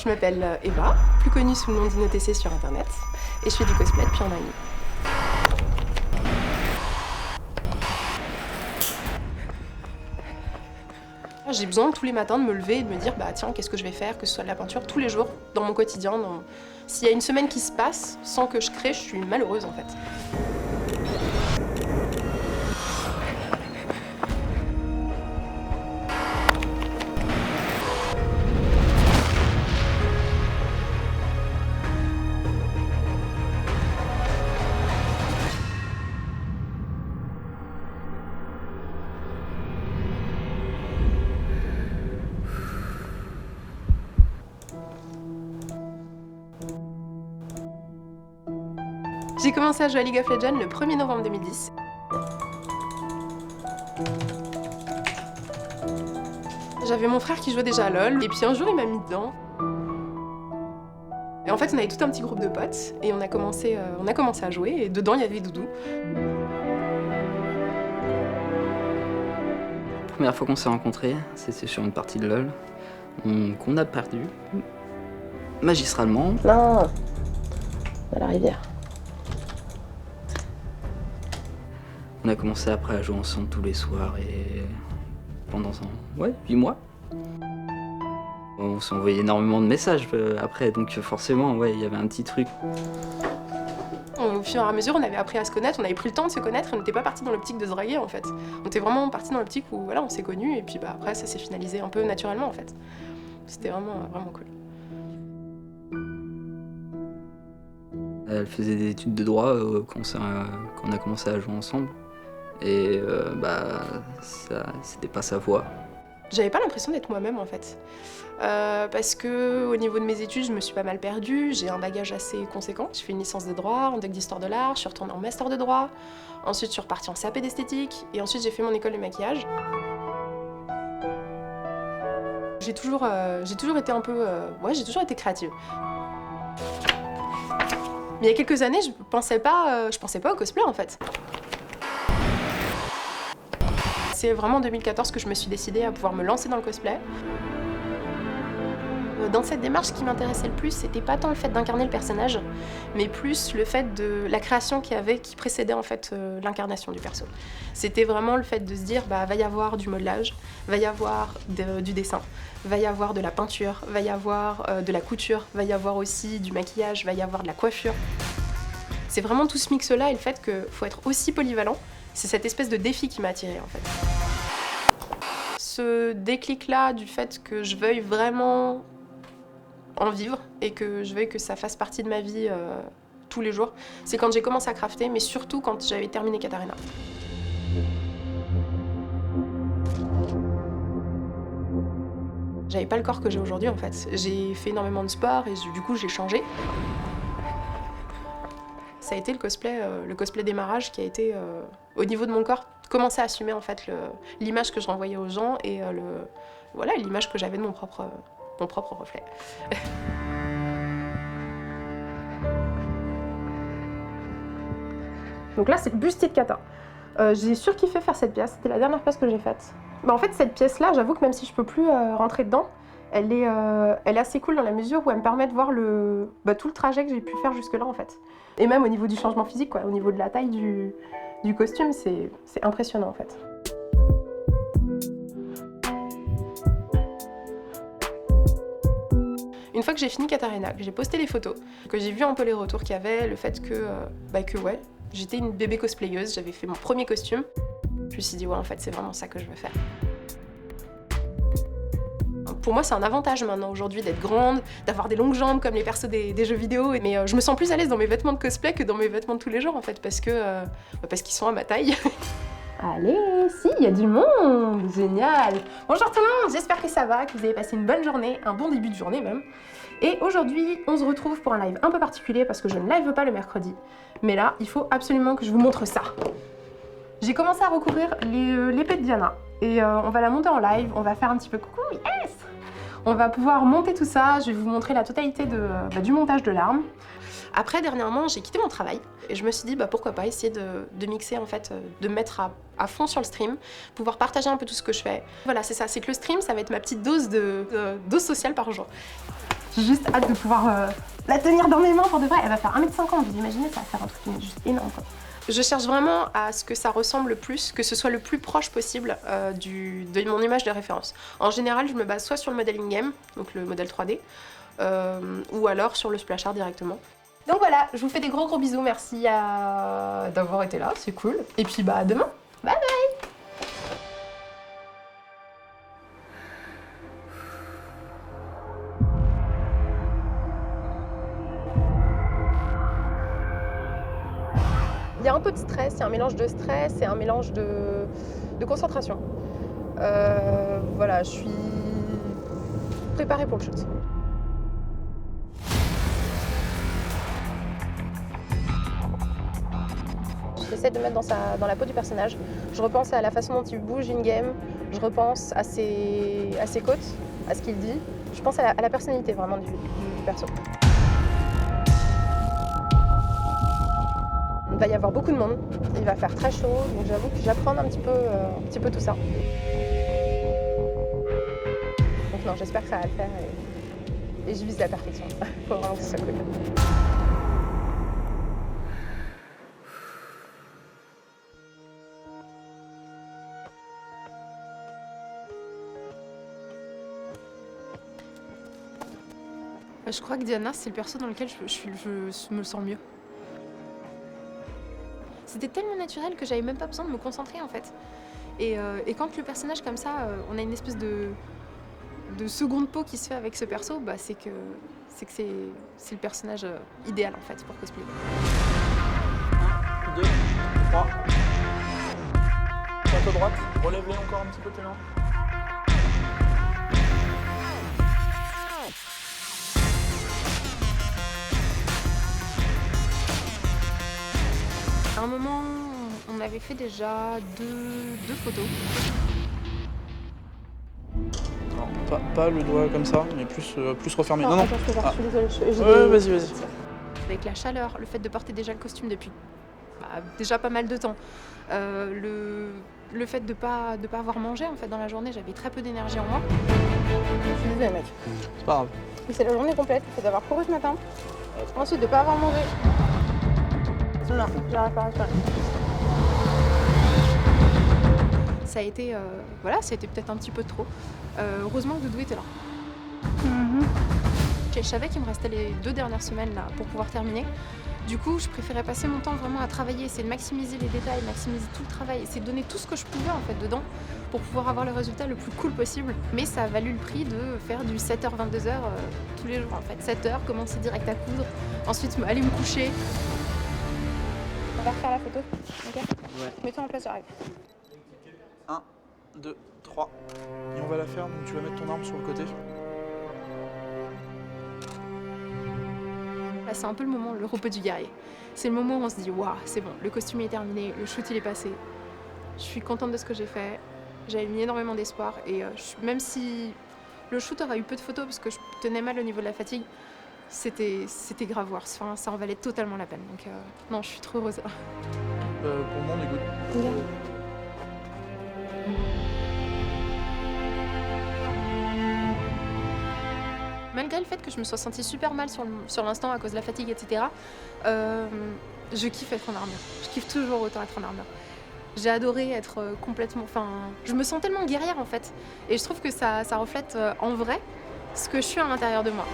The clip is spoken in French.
je m'appelle Eva, plus connue sous le nom d'InnoTC sur internet, et je fais du cosplay depuis un an et demi. J'ai besoin tous les matins de me lever et de me dire bah tiens, qu'est-ce que je vais faire, que ce soit de la peinture tous les jours dans mon quotidien. S'il y a une semaine qui se passe sans que je crée, je suis malheureuse en fait. J'ai commencé à jouer à League of Legends le 1er novembre 2010. J'avais mon frère qui jouait déjà à LoL, et puis un jour il m'a mis dedans. Et en fait on avait tout un petit groupe de potes, et on a commencé à jouer, et dedans il y avait Doudou. La première fois qu'on s'est rencontrés, c'était sur une partie de LoL, qu'on a perdu, magistralement. Non, à la rivière. On a commencé après à jouer ensemble tous les soirs et pendant 8 mois. On s'est envoyé énormément de messages après, donc forcément, il y avait un petit truc. Au fur et à mesure, on avait appris à se connaître, on avait pris le temps de se connaître, et on n'était pas parti dans l'optique de se draguer en fait. On était vraiment parti dans l'optique où voilà, on s'est connus et puis après ça s'est finalisé un peu naturellement en fait. C'était vraiment cool. Elle faisait des études de droit quand on a commencé à jouer ensemble. Et c'était pas sa voix. J'avais pas l'impression d'être moi-même en fait. Parce que au niveau de mes études, je me suis pas mal perdue, j'ai un bagage assez conséquent. J'ai fait une licence de droit, un doc d'histoire de l'art, je suis retournée en master de droit, ensuite je suis repartie en CAP d'esthétique, et ensuite j'ai fait mon école de maquillage. J'ai toujours été un peu... j'ai toujours été créative. Mais il y a quelques années, je pensais pas au cosplay en fait. C'est vraiment en 2014 que je me suis décidée à pouvoir me lancer dans le cosplay. Dans cette démarche, ce qui m'intéressait le plus, c'était pas tant le fait d'incarner le personnage, mais plus le fait de la création qui précédait en fait l'incarnation du perso. C'était vraiment le fait de se dire, va y avoir du modelage, va y avoir du dessin, va y avoir de la peinture, va y avoir de la couture, va y avoir aussi du maquillage, va y avoir de la coiffure. C'est vraiment tout ce mix-là et le fait qu'il faut être aussi polyvalent. C'est cette espèce de défi qui m'a attirée en fait. Ce déclic-là du fait que je veuille vraiment en vivre et que je veuille que ça fasse partie de ma vie tous les jours, c'est quand j'ai commencé à crafter, mais surtout quand j'avais terminé Katarina. J'avais pas le corps que j'ai aujourd'hui en fait. J'ai fait énormément de sport et du coup j'ai changé. Ça a été le cosplay démarrage qui a été, au niveau de mon corps, commencer à assumer en fait l'image que je renvoyais aux gens et l'image que j'avais de mon propre reflet. Donc là, c'est le bustier de Kata. J'ai surkiffé faire cette pièce, c'était la dernière pièce que j'ai faite. En fait, cette pièce-là, j'avoue que même si je peux plus rentrer dedans, elle est assez cool dans la mesure où elle me permet de voir tout le trajet que j'ai pu faire jusque-là en fait. Et même au niveau du changement physique, quoi, au niveau de la taille du costume, c'est impressionnant en fait. Une fois que j'ai fini Katarina, que j'ai posté les photos, que j'ai vu un peu les retours qu'il y avait, le fait que j'étais une bébé cosplayeuse, j'avais fait mon premier costume, je me suis dit ouais en fait c'est vraiment ça que je veux faire. Pour moi, c'est un avantage maintenant aujourd'hui d'être grande, d'avoir des longues jambes comme les persos des jeux vidéo. Mais je me sens plus à l'aise dans mes vêtements de cosplay que dans mes vêtements de tous les jours en fait, parce qu'ils sont à ma taille. Allez, si, il y a du monde, génial. Bonjour tout le monde, j'espère que ça va, que vous avez passé une bonne journée, un bon début de journée même. Et aujourd'hui, on se retrouve pour un live un peu particulier parce que je ne live pas le mercredi. Mais là, il faut absolument que je vous montre ça. J'ai commencé à recouvrir l'épée de Diana et on va la monter en live, on va faire un petit peu coucou, yes! On va pouvoir monter tout ça, je vais vous montrer la totalité du montage de l'arme. Après, dernièrement, j'ai quitté mon travail et je me suis dit pourquoi pas essayer de mixer en fait, de me mettre à fond sur le stream, pouvoir partager un peu tout ce que je fais. Voilà, c'est ça, c'est que le stream, ça va être ma petite dose sociale par jour. J'ai juste hâte de pouvoir la tenir dans mes mains pour de vrai. Elle va faire 1m50, vous imaginez, ça va faire un truc juste énorme quoi. Je cherche vraiment à ce que ça ressemble le plus, que ce soit le plus proche possible de mon image de référence. En général, je me base soit sur le modèle in-game, donc le modèle 3D, ou alors sur le splash art directement. Donc voilà, je vous fais des gros bisous, merci d'avoir été là, c'est cool. Et puis bah à demain, bye bye. Il y a un peu de stress, il y a un mélange de stress et un mélange de concentration. Voilà, je suis préparée pour le shoot. J'essaie de me mettre dans la peau du personnage. Je repense à la façon dont il bouge in-game, je repense à ses côtes, à ce qu'il dit. Je pense à la personnalité vraiment du perso. Il va y avoir beaucoup de monde, il va faire très chaud, donc j'avoue que j'apprends un petit peu tout ça. Donc non, j'espère que ça va le faire et je vise la perfection. Faut vraiment que ce soit cool. Je crois que Diana, c'est le perso dans lequel je me sens mieux. C'était tellement naturel que j'avais même pas besoin de me concentrer en fait. Et quand le personnage comme ça, on a une espèce de seconde peau qui se fait avec ce perso, bah c'est que c'est le personnage idéal en fait pour cosplayer. 1, 2, 3. Pointe à droite, relève-les encore un petit peu tes mains. À un moment, on avait fait déjà deux photos. Non, pas le doigt comme ça, mais plus refermé. Non, Attends, je suis désolée. Ouais, vas-y. Avec la chaleur, le fait de porter déjà le costume depuis déjà pas mal de temps, le fait de pas avoir mangé en fait dans la journée, j'avais très peu d'énergie en moi. Je suis désolée mec. C'est pas grave. Mais c'est la journée complète, le fait d'avoir couru ce matin, ensuite de pas avoir mangé. Non, j'arrive pas à respirer. Ça a été, voilà, ça a été peut-être un petit peu trop. Heureusement que Doudou était là. Je savais qu'il me restait les 2 dernières semaines là pour pouvoir terminer. Du coup, je préférais passer mon temps vraiment à travailler, essayer de maximiser les détails, maximiser tout le travail, essayer de donner tout ce que je pouvais en fait dedans pour pouvoir avoir le résultat le plus cool possible. Mais ça a valu le prix de faire du 7h-22h tous les jours en fait. 7h, commencer direct à coudre, ensuite aller me coucher. On va refaire la photo, ok? Ouais. Mets-toi en place, j'arrive. 1, 2, 3. Et on va la faire, donc tu vas mettre ton arme sur le côté. Là, c'est un peu le moment, le repos du guerrier. C'est le moment où on se dit waouh, c'est bon, le costume est terminé, le shoot il est passé. Je suis contente de ce que j'ai fait. J'avais mis énormément d'espoir et même si le shoot aurait eu peu de photos parce que je tenais mal au niveau de la fatigue, c'était grave voir. Enfin, ça en valait totalement la peine. Donc non, je suis trop heureuse. Pour moi, on est good. Malgré le fait que je me sois sentie super mal sur l'instant à cause de la fatigue, etc., je kiffe être en armure. Je kiffe toujours autant être en armure. J'ai adoré être complètement... Enfin, je me sens tellement guerrière en fait. Et je trouve que ça reflète en vrai ce que je suis à l'intérieur de moi.